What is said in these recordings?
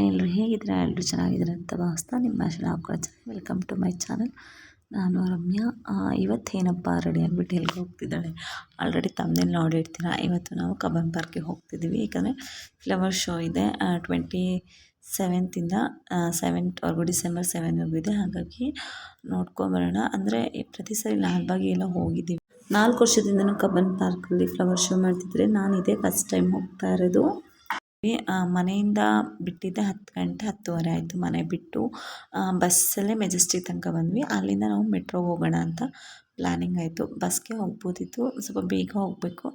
ಎಲ್ಲರೂ ಹೇಗಿದ್ದೀರಾ? ಎಲ್ಲರೂ ಚೆನ್ನಾಗಿದ್ದೀರಾ ಅಂತ ಭಾವಿಸ್ತಾ ನಿಮ್ಮ ಭಾಷೆ ಹಾಕೊಳ್ಳೋ ವೆಲ್ಕಮ್ ಟು ಮೈ ಚಾನಲ್. ನಾನು ರಮ್ಯಾ. ಇವತ್ತೇನಪ್ಪ ರೆಡಿ ಆಗಿಬಿಟ್ಟು ಎಲ್ಲಿಗೆ ಹೋಗ್ತಿದ್ದಾಳೆ ಆಲ್ರೆಡಿ ತಮ್ಮನೇಲಿ ನೋಡಿರ್ತೀರ. ಇವತ್ತು ನಾವು ಕಬ್ಬನ್ ಪಾರ್ಕಿಗೆ ಹೋಗ್ತಿದ್ದೀವಿ, ಯಾಕಂದರೆ ಫ್ಲವರ್ ಶೋ ಇದೆ 27th 7th ಡಿಸೆಂಬರ್ 7 ಇದೆ. ಹಾಗಾಗಿ ನೋಡ್ಕೊಂಬರೋಣ. ಅಂದರೆ ಪ್ರತಿ ಸರಿ ಲಾಲ್ಬಾಗಿ ಎಲ್ಲ ಹೋಗಿದ್ದೀವಿ. 4 ವರ್ಷದಿಂದನೂ ಕಬ್ಬನ್ ಪಾರ್ಕಲ್ಲಿ ಫ್ಲವರ್ ಶೋ ಮಾಡ್ತಿದ್ರೆ ನಾನು ಇದೇ ಫಸ್ಟ್ ಟೈಮ್ ಹೋಗ್ತಾ ಇರೋದು. ಮನೆಯಿಂದ ಬಿಟ್ಟಿದ್ದೆ 10 ಗಂಟೆ 10:30 ಆಯಿತು. ಮನೆ ಬಿಟ್ಟು ಬಸ್ಸಲ್ಲೇ ಮೆಜೆಸ್ಟಿಕ್ ತನಕ ಬಂದ್ವಿ. ಅಲ್ಲಿಂದ ನಾವು ಮೆಟ್ರೋಗೆ ಹೋಗೋಣ ಅಂತ ಪ್ಲ್ಯಾನಿಂಗ್ ಆಯಿತು. ಬಸ್ಗೆ ಹೋಗ್ಬೋದಿತ್ತು, ಸ್ವಲ್ಪ ಬೇಗ ಹೋಗಬೇಕು.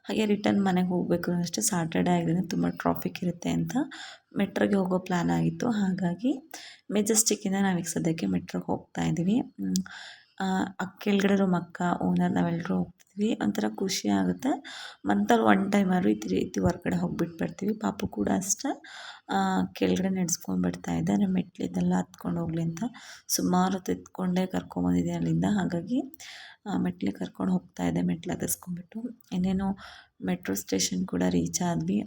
ಹಾಗೆ ರಿಟರ್ನ್ ಮನೆಗೆ ಹೋಗಬೇಕು ಅಷ್ಟೇ. ಸಾಟರ್ಡೆ ಆಗಿದ್ದರಿಂದ ತುಂಬ ಟ್ರಾಫಿಕ್ ಇರುತ್ತೆ ಅಂತ ಮೆಟ್ರೋಗೆ ಹೋಗೋ ಪ್ಲ್ಯಾನ್ ಆಗಿತ್ತು. ಹಾಗಾಗಿ ಮೆಜೆಸ್ಟಿಕ್ಕಿಂದ ನಾವೀಗ ಸದ್ಯಕ್ಕೆ ಮೆಟ್ರೋಗೆ ಹೋಗ್ತಾ ಇದ್ದೀವಿ. ಕೆಳಗಡೆ ರೂಮ್ ಅಕ್ಕ, ಓನರ್, ನಾವೆಲ್ಲರೂ ಹೋಗ್ತಿದ್ವಿ. ಒಂಥರ ಖುಷಿ ಆಗುತ್ತೆ. ಮಂತಲ್ಲಿ ಒನ್ ಟೈಮಾದ್ರು ಈ ರೀತಿ ಹೊರ್ಗಡೆ ಹೋಗ್ಬಿಟ್ಟು ಬರ್ತೀವಿ. ಪಾಪು ಕೂಡ ಅಷ್ಟೇ ಕೆಳಗಡೆ ನಡೆಸ್ಕೊಂಡು ಬರ್ತಾ ಇದ್ದೆ. ನಾನು ಮೆಟ್ಲಿದ್ದೆಲ್ಲ ಹತ್ಕೊಂಡು ಹೋಗಲಿ ಅಂತ ಸುಮಾರು ಹೊತ್ತು ಎತ್ಕೊಂಡೇ ಕರ್ಕೊಂಬಂದಿದ್ದೆ ಅಲ್ಲಿಂದ. ಹಾಗಾಗಿ ಮೆಟ್ಲಿಗೆ ಕರ್ಕೊಂಡು ಹೋಗ್ತಾ ಇದ್ದೆ, ಮೆಟ್ಲು ಹತ್ತಿಸ್ಕೊಂಡ್ಬಿಟ್ಟು. ಇನ್ನೇನು ಮೆಟ್ರೋ ಸ್ಟೇಷನ್ ಕೂಡ ರೀಚ್ ಆದ್ವಿ.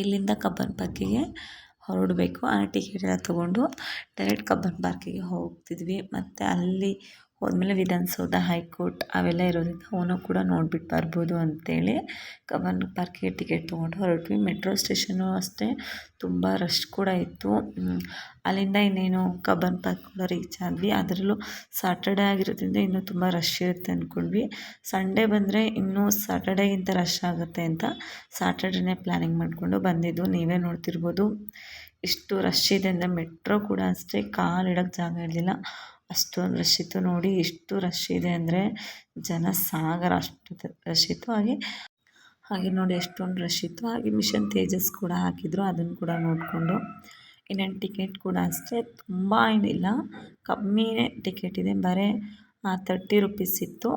ಇಲ್ಲಿಂದ ಕಬ್ಬನ್ ಪಾರ್ಕಿಗೆ ಹೊರಡಬೇಕು. ಟಿಕೆಟ್ ಎಲ್ಲ ತೊಗೊಂಡು ಡೈರೆಕ್ಟ್ ಕಬ್ಬನ್ ಪಾರ್ಕಿಗೆ ಹೋಗ್ತಿದ್ವಿ. ಮತ್ತು ಅಲ್ಲಿ ಹೋದ್ಮೇಲೆ ವಿಧಾನಸೌಧ, ಹೈಕೋರ್ಟ್ ಅವೆಲ್ಲ ಇರೋದ್ರಿಂದ ಅವನು ಕೂಡ ನೋಡ್ಬಿಟ್ಟು ಬರ್ಬೋದು ಅಂತೇಳಿ ಕಬ್ಬನ್ ಪಾರ್ಕಿಗೆ ಟಿಕೆಟ್ ತೊಗೊಂಡು ಹೊರಟ್ವಿ. ಮೆಟ್ರೋ ಸ್ಟೇಷನ್ನು ಅಷ್ಟೇ ತುಂಬ ರಶ್ ಕೂಡ ಇತ್ತು. ಅಲ್ಲಿಂದ ಇನ್ನೇನು ಕಬ್ಬನ್ ಪಾರ್ಕ್ ಕೂಡ ರೀಚ್ ಆದ್ವಿ. ಅದರಲ್ಲೂ ಸಾಟರ್ಡೆ ಆಗಿರೋದ್ರಿಂದ ಇನ್ನೂ ತುಂಬ ರಶ್ ಇರುತ್ತೆ ಅಂದ್ಕೊಂಡ್ವಿ. ಸಂಡೇ ಬಂದರೆ ಇನ್ನೂ ಸಾಟರ್ಡೇಗಿಂತ ರಶ್ ಆಗುತ್ತೆ ಅಂತ ಸಾಟರ್ಡೇನೇ ಪ್ಲ್ಯಾನಿಂಗ್ ಮಾಡಿಕೊಂಡು ಬಂದಿದ್ದು. ನೀವೇ ನೋಡ್ತಿರ್ಬೋದು ಎಷ್ಟು ರಶ್ ಇದೆ ಅಂದರೆ. ಮೆಟ್ರೋ ಕೂಡ ಅಷ್ಟೇ ಕಾಲಿಡೋಕ್ಕೆ ಜಾಗ ಇರಲಿಲ್ಲ, ಅಷ್ಟೊಂದು ರಶ್ ಇತ್ತು. ನೋಡಿ ಎಷ್ಟು ರಶ್ ಇದೆ ಅಂದರೆ, ಜನ ಸಾಗರ ಅಷ್ಟು ರಶ್ ಇತ್ತು. ಹಾಗೆ ನೋಡಿ ಎಷ್ಟೊಂದು ರಶ್ ಇತ್ತು. ಹಾಗೆ ಮಿಷನ್ ತೇಜಸ್ ಕೂಡ ಹಾಕಿದ್ರು, ಅದನ್ನು ಕೂಡ ನೋಡಿಕೊಂಡು. ಇನ್ನೇನು ಟಿಕೆಟ್ ಕೂಡ ಅಷ್ಟೇ ತುಂಬ ಏನಿಲ್ಲ, ಕಮ್ಮಿನೇ ಟಿಕೆಟ್ ಇದೆ. ಬರೀ 30 ರೂಪೀಸ್ ಇತ್ತು.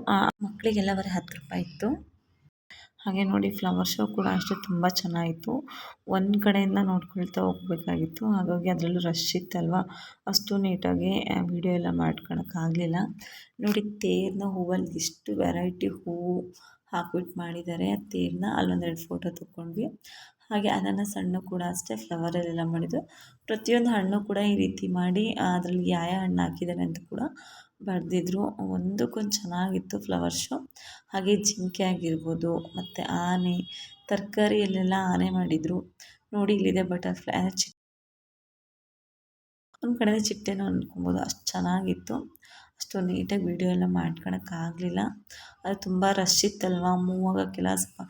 ಮಕ್ಕಳಿಗೆಲ್ಲ ಬರೀ 10 ರೂಪಾಯಿ ಇತ್ತು. ಹಾಗೆ ನೋಡಿ ಫ್ಲವರ್ ಶೋ ಕೂಡ ಅಷ್ಟೇ ತುಂಬ ಚೆನ್ನಾಗಿತ್ತು. ಒಂದು ಕಡೆಯಿಂದ ನೋಡ್ಕೊಳ್ತಾ ಹೋಗಬೇಕಾಗಿತ್ತು. ಹಾಗಾಗಿ ಅದರಲ್ಲೂ ರಶ್ ಇತ್ತಲ್ವ, ಅಷ್ಟು ನೀಟಾಗಿ ವೀಡಿಯೋ ಎಲ್ಲ ಮಾಡ್ಕೊಳಕ್ಕಾಗಲಿಲ್ಲ. ನೋಡಿ ತೇರನ್ನ ಹೂವಲ್ಲಿ ಎಷ್ಟು ವೆರೈಟಿ ಹೂವು ಹಾಕ್ಬಿಟ್ಟು ಮಾಡಿದ್ದಾರೆ. ಆ ತೇರನ್ನ ಅಲ್ಲೊಂದೆರಡು ಫೋಟೋ ತೊಗೊಂಡ್ವಿ. ಹಾಗೆ ಅನಾನಸ್ ಹಣ್ಣು ಕೂಡ ಅಷ್ಟೇ ಫ್ಲವರಲ್ಲೆಲ್ಲ ಮಾಡಿದ್ದು. ಪ್ರತಿಯೊಂದು ಹಣ್ಣು ಕೂಡ ಈ ರೀತಿ ಮಾಡಿ ಅದರಲ್ಲಿ ಯಾವ ಹಣ್ಣು ಹಾಕಿದ್ದಾರೆ ಅಂತ ಕೂಡ ಬರೆದಿದ್ರು. ಒಂದಕ್ಕೊಂದು ಚೆನ್ನಾಗಿತ್ತು ಫ್ಲವರ್ ಶೋ. ಹಾಗೆ ಜಿಂಕೆ ಆಗಿರ್ಬೋದು, ಮತ್ತು ಆನೆ, ತರಕಾರಿಯಲ್ಲೆಲ್ಲ ಆನೆ ಮಾಡಿದರು. ನೋಡಿ ಇಲ್ಲಿದೆ ಬಟರ್ಫ್ಲೈ, ಒಂದು ಕಡೆ ಚಿಟ್ಟೆನೂ ಅಂದ್ಕೊಬೋದು, ಅಷ್ಟು ಚೆನ್ನಾಗಿತ್ತು. ಅಷ್ಟು ನೀಟಾಗಿ ವೀಡಿಯೋ ಎಲ್ಲ ಮಾಡ್ಕೊಳಕ್ಕಾಗಲಿಲ್ಲ. ಅದು ತುಂಬ ರಶ್ ಇತ್ತಲ್ವ, ಮೂವ್ ಆಗೋಕ್ಕೆಲ್ಲ ಸ್ವಲ್ಪ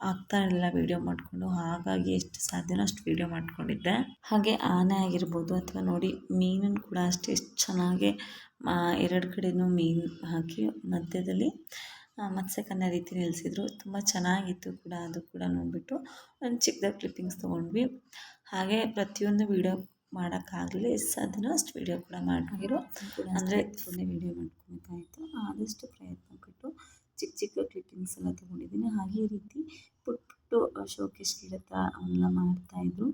ಆಗ್ತಾ ಇರಲಿಲ್ಲ ವೀಡಿಯೋ ಮಾಡಿಕೊಂಡು. ಹಾಗಾಗಿ ಎಷ್ಟು ಸಾಧ್ಯನೋ ಅಷ್ಟು ವೀಡಿಯೋ ಮಾಡ್ಕೊಂಡಿದ್ದೆ. ಹಾಗೆ ಆನೆ ಆಗಿರ್ಬೋದು, ಅಥವಾ ನೋಡಿ ಮೀನನ್ನು ಕೂಡ ಅಷ್ಟೇ ಎಷ್ಟು ಚೆನ್ನಾಗಿ 2 ಕಡೆಯೂ ಮೀನು ಹಾಕಿ ಮಧ್ಯದಲ್ಲಿ ಮತ್ಸ್ಯಕನ್ಯಾ ರೀತಿ ನಿಲ್ಲಿಸಿದ್ರು. ತುಂಬ ಚೆನ್ನಾಗಿತ್ತು ಕೂಡ. ಅದು ಕೂಡ ನೋಡಿಬಿಟ್ಟು ಒಂದು ಚಿಕ್ಕದಾಗಿ ಕ್ಲಿಪ್ಪಿಂಗ್ಸ್ ತೊಗೊಂಡ್ವಿ. ಹಾಗೆ ಪ್ರತಿಯೊಂದು ವೀಡಿಯೋ ಮಾಡೋಕ್ಕಾಗಲಿಲ್ಲ, ಎಷ್ಟು ಸಾಧ್ಯನೋ ಅಷ್ಟು ವೀಡಿಯೋ ಕೂಡ ಮಾಡಿರೋ ಅಂದರೆ ಎತ್ಕೊಂಡೆ ವೀಡಿಯೋ ಮಾಡ್ಕೊಬೇಕಾಯಿತು. ಆದಷ್ಟು ಪ್ರಯತ್ನಪಟ್ಟು ಚಿಕ್ಕ ಚಿಕ್ಕ ಕ್ಲಿಪ್ಪಿಂಗ್ಸ್ ಎಲ್ಲ ತೊಗೊಂಡಿದ್ದೀನಿ. ಹಾಗೆ ಈ ರೀತಿ ಪುಟ್ಟು ಶೋಕೇಶ್ಗಳ ಹತ್ರ ಅವನ್ನೆಲ್ಲ ಮಾಡ್ತಾಯಿದ್ರು.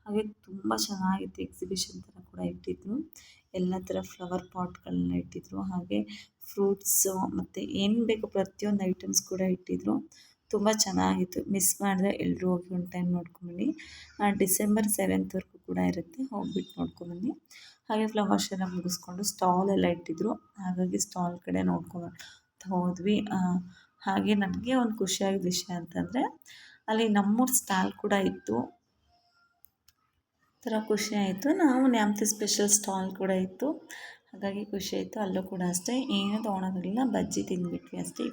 ಹಾಗೆ ತುಂಬ ಚೆನ್ನಾಗಿತ್ತು. ಎಕ್ಸಿಬಿಷನ್ ಥರ ಕೂಡ ಇಟ್ಟಿದ್ರು. ಎಲ್ಲ ಥರ ಫ್ಲವರ್ ಪಾಟ್ಗಳನ್ನ ಇಟ್ಟಿದ್ರು. ಹಾಗೆ ಫ್ರೂಟ್ಸು ಮತ್ತು ಏನು ಬೇಕು ಪ್ರತಿಯೊಂದು ಐಟಮ್ಸ್ ಕೂಡ ಇಟ್ಟಿದ್ರು. ತುಂಬ ಚೆನ್ನಾಗಿತ್ತು. ಮಿಸ್ ಮಾಡಿದೆ, ಎಲ್ಲರೂ ಹೋಗಿ ಒಂದು ಟೈಮ್ ನೋಡ್ಕೊಂಬನ್ನಿ. ಡಿಸೆಂಬರ್ 7 ಕೂಡ ಇರುತ್ತೆ, ಹೋಗ್ಬಿಟ್ಟು ನೋಡ್ಕೊಂಬನ್ನಿ. ಹಾಗೆ ಫ್ಲವರ್ ಶೋನ ಮುಗಿಸ್ಕೊಂಡು ಸ್ಟಾಲ್ ಎಲ್ಲ ಇಟ್ಟಿದ್ರು. ಹಾಗಾಗಿ ಸ್ಟಾಲ್ ಕಡೆ ನೋಡ್ಕೊಂಡು ಹೋದ್ವಿ. ಹಾಗೆ ನನಗೆ ಒಂದು ಖುಷಿಯಾಗಿದ್ದ ವಿಷಯ ಅಂತಂದರೆ ಅಲ್ಲಿ ನಮ್ಮೂರು ಸ್ಟಾಲ್ ಕೂಡ ಇತ್ತು. ಥರ ಖುಷಿ ಆಯಿತು. ನಾವು ನ್ಯಾಮ್ತಿ ಸ್ಪೆಷಲ್ ಸ್ಟಾಲ್ ಕೂಡ ಇತ್ತು, ಹಾಗಾಗಿ ಖುಷಿ ಆಯಿತು. ಅಲ್ಲೂ ಕೂಡ ಅಷ್ಟೇ ಏನೂ ತೊಗೊಳೋದಿಲ್ಲ, ಬಜ್ಜಿ ತಿಂದುಬಿಟ್ವಿ ಅಷ್ಟೇ.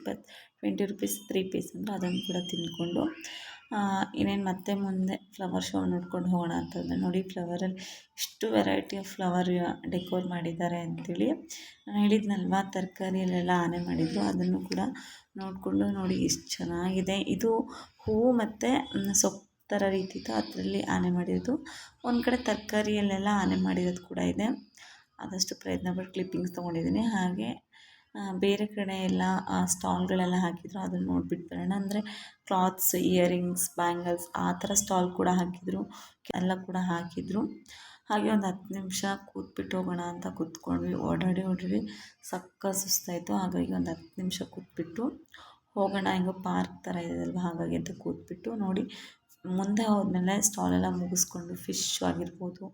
20 ರೂಪೀಸ್ 3 ಪೀಸ್ ಅಂದರೆ ಅದನ್ನು ಕೂಡ ತಿಂದ್ಕೊಂಡು ಇನ್ನೇನು ಮತ್ತೆ ಮುಂದೆ ಫ್ಲವರ್ ಶೋ ನೋಡ್ಕೊಂಡು ಹೋಗೋಣ ಅಂತಂದರೆ ನೋಡಿ ಫ್ಲವರಲ್ಲಿ ಎಷ್ಟು ವೆರೈಟಿ ಆಫ್ ಫ್ಲವರ್ ಡೆಕೋರ್ ಮಾಡಿದ್ದಾರೆ ಅಂತೇಳಿ. ನಾನು ಹೇಳಿದ್ನಲ್ವ ತರಕಾರಿಯಲ್ಲೆಲ್ಲ ಆನೆ ಮಾಡಿದರು, ಅದನ್ನು ಕೂಡ ನೋಡಿಕೊಂಡು ನೋಡಿ ಎಷ್ಟು ಚೆನ್ನಾಗಿದೆ. ಇದು ಹೂವು ಮತ್ತು ಸೊಪ್ಪು ಥರ ರೀತಿ ಇತ್ತು, ಅದರಲ್ಲಿ ಆನೆ ಮಾಡಿರೋದು. ಒಂದು ಕಡೆ ತರಕಾರಿಯಲ್ಲೆಲ್ಲ ಆನೆ ಮಾಡಿರೋದು ಕೂಡ ಇದೆ. ಆದಷ್ಟು ಪ್ರಯತ್ನಪಟ್ಟು ಕ್ಲಿಪ್ಪಿಂಗ್ಸ್ ತೊಗೊಂಡಿದ್ದೀನಿ. ಹಾಗೆ ಬೇರೆ ಕಡೆ ಎಲ್ಲ ಸ್ಟಾಲ್ಗಳೆಲ್ಲ ಹಾಕಿದ್ರು, ಅದನ್ನು ನೋಡ್ಬಿಟ್ಟು ಬರೋಣ. ಅಂದರೆ ಕ್ಲಾತ್ಸ್, ಇಯರಿಂಗ್ಸ್, ಬ್ಯಾಂಗಲ್ಸ್ ಆ ಥರ ಸ್ಟಾಲ್ ಕೂಡ ಹಾಕಿದರು, ಎಲ್ಲ ಕೂಡ ಹಾಕಿದರು. ಹಾಗೆ ಒಂದು 10 ನಿಮಿಷ ಕೂತ್ಬಿಟ್ಟು ಹೋಗೋಣ ಅಂತ ಕೂತ್ಕೊಂಡ್ವಿ. ಓಡಾಡಿ ಸಕ್ಕ ಸುಸ್ತಾಯಿತು. ಹಾಗಾಗಿ ಒಂದು 10 ನಿಮಿಷ ಕೂತ್ಬಿಟ್ಟು ಹೋಗೋಣ, ಹೆಂಗೋ ಪಾರ್ಕ್ ಥರ ಇದೆ ಅಲ್ವ, ಹಾಗಾಗಿ ಅಂತ ಕೂತ್ಬಿಟ್ಟು ನೋಡಿ ಮುಂದೆ ಹೋದ್ಮೇಲೆ ಸ್ಟಾಲೆಲ್ಲ ಮುಗಿಸ್ಕೊಂಡು ಫಿಶ್ ಆಗಿರ್ಬೋದು,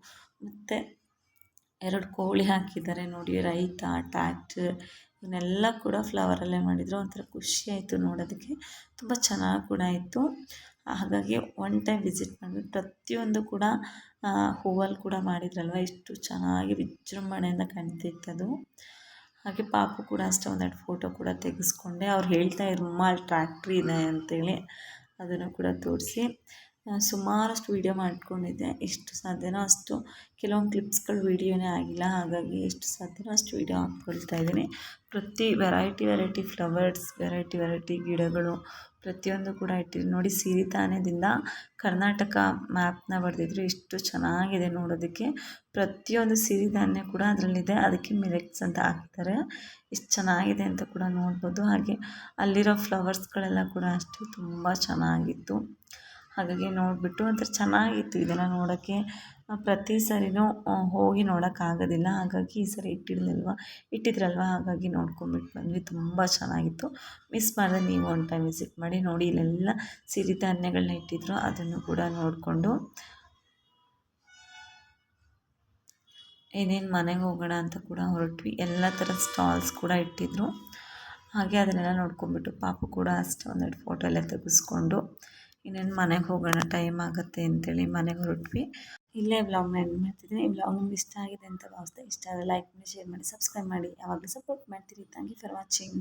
ಮತ್ತು 2 ಕೋಳಿ ಹಾಕಿದ್ದಾರೆ ನೋಡಿ, ರೈತ, ಟ್ಯಾಕ್ಟ್ರ್ ಇವನ್ನೆಲ್ಲ ಕೂಡ ಫ್ಲವರಲ್ಲೇ ಮಾಡಿದರು. ಒಂಥರ ಖುಷಿ ಆಯಿತು ನೋಡೋದಕ್ಕೆ, ತುಂಬ ಚೆನ್ನಾಗಿ ಕೂಡ ಇತ್ತು. ಹಾಗಾಗಿ ಒನ್ ಟೈಮ್ ವಿಸಿಟ್ ಮಾಡಿಬಿಟ್ಟು ಪ್ರತಿಯೊಂದು ಕೂಡ ಹೂವಲ್ಲಿ ಕೂಡ ಮಾಡಿದ್ರಲ್ವ, ಎಷ್ಟು ಚೆನ್ನಾಗಿ ವಿಜೃಂಭಣೆಯಿಂದ ಕಾಣ್ತಿತ್ತದು. ಹಾಗೆ ಪಾಪು ಕೂಡ ಅಷ್ಟೇ ಒಂದೆರಡು ಫೋಟೋ ಕೂಡ ತೆಗೆಸ್ಕೊಂಡೆ. ಅವ್ರು ಹೇಳ್ತಾ ಇದ್ರು ಅಲ್ಲಿ ಟ್ರ್ಯಾಕ್ಟ್ರಿ ಇದೆ ಅಂತೇಳಿ, ಅದನ್ನು ಕೂಡ ತೋರಿಸಿ ಸುಮಾರಷ್ಟು ವೀಡಿಯೋ ಮಾಡ್ಕೊಂಡಿದ್ದೆ. ಎಷ್ಟು ಸಾಧ್ಯನೋ ಅಷ್ಟು, ಕೆಲವೊಂದು ಕ್ಲಿಪ್ಸ್ಗಳು ವೀಡಿಯೋನೇ ಆಗಿಲ್ಲ, ಹಾಗಾಗಿ ಎಷ್ಟು ಸಾಧ್ಯನೋ ಅಷ್ಟು ವೀಡಿಯೋ ಹಾಕ್ಕೊಳ್ತಾ ಇದ್ದೀನಿ. ಪ್ರತಿ ವೆರೈಟಿ ಫ್ಲವರ್ಸ್, ವೆರೈಟಿ ಗಿಡಗಳು ಪ್ರತಿಯೊಂದು ಕೂಡ ಇಟ್ಟಿದ್ದೀನಿ ನೋಡಿ. ಸಿರಿಧಾನ್ಯದಿಂದ ಕರ್ನಾಟಕ ಮ್ಯಾಪ್ನ ಬರೆದಿದ್ರು, ಎಷ್ಟು ಚೆನ್ನಾಗಿದೆ ನೋಡೋದಕ್ಕೆ. ಪ್ರತಿಯೊಂದು ಸಿರಿಧಾನ್ಯ ಕೂಡ ಅದರಲ್ಲಿದೆ, ಅದಕ್ಕೆ ಮಿಲೆಟ್ಸ್ ಅಂತ ಹಾಕ್ತಾರೆ. ಎಷ್ಟು ಚೆನ್ನಾಗಿದೆ ಅಂತ ಕೂಡ ನೋಡ್ಬೋದು. ಹಾಗೆ ಅಲ್ಲಿರೋ ಫ್ಲವರ್ಸ್ಗಳೆಲ್ಲ ಕೂಡ ಅಷ್ಟೇ ತುಂಬ ಚೆನ್ನಾಗಿತ್ತು. ಹಾಗಾಗಿ ನೋಡಿಬಿಟ್ಟು ಒಂಥರ ಚೆನ್ನಾಗಿತ್ತು ಇದನ್ನು ನೋಡೋಕ್ಕೆ. ಪ್ರತಿ ಸರಿನೂ ಹೋಗಿ ನೋಡೋಕ್ಕಾಗೋದಿಲ್ಲ, ಹಾಗಾಗಿ ಈ ಸರಿ ಇಟ್ಟಿದ್ರಲ್ವ ಹಾಗಾಗಿ ನೋಡ್ಕೊಂಬಿಟ್ಟು ಬಂದ್ವಿ. ತುಂಬ ಚೆನ್ನಾಗಿತ್ತು. ಮಿಸ್ ಮಾಡಿದ್ರೆ ನೀವು ಒನ್ ಟೈಮ್ ವಿಸಿಟ್ ಮಾಡಿ ನೋಡಿ. ಇಲ್ಲೆಲ್ಲ ಸಿರಿಧಾನ್ಯಗಳನ್ನ ಇಟ್ಟಿದ್ರು, ಅದನ್ನು ಕೂಡ ನೋಡಿಕೊಂಡು ಇನ್ನೇನು ಮನೆಗೆ ಹೋಗೋಣ ಅಂತ ಕೂಡ ಹೊರಟ್ವಿ. ಎಲ್ಲ ಥರದ ಸ್ಟಾಲ್ಸ್ ಕೂಡ ಇಟ್ಟಿದ್ರು, ಹಾಗೆ ಅದನ್ನೆಲ್ಲ ನೋಡ್ಕೊಂಬಿಟ್ಟು ಪಾಪು ಕೂಡ ಅಷ್ಟೇ ಒಂದೆರಡು ಫೋಟೋ ಎಲ್ಲ ತೆಗೆಸ್ಕೊಂಡು ಇನ್ನೇನು ಮನೆಗೆ ಹೋಗೋಣ, ಟೈಮ್ ಆಗುತ್ತೆ ಅಂತೇಳಿ ಮನೆಗೆ ಹೊರಟ್ವಿ. ಇಲ್ಲೇ ವ್ಲಾಗ್ನ ಎಂಡ್ ಮಾಡ್ತಿದ್ದೀನಿ. ಈ ವ್ಲಾಗ್ ನಿಮ್ಗೆ ಇಷ್ಟ ಆಗಿದೆ ಅಂತ ಭಾವಿಸ್ದೆ. ಇಷ್ಟ ಆದರೆ ಲೈಕ್ ಮಾಡಿ, ಶೇರ್ ಮಾಡಿ, ಸಬ್ಸ್ಕ್ರೈಬ್ ಮಾಡಿ. ಯಾವಾಗಲೂ ಸಪೋರ್ಟ್ ಮಾಡ್ತೀರಿ. Thank you for watching.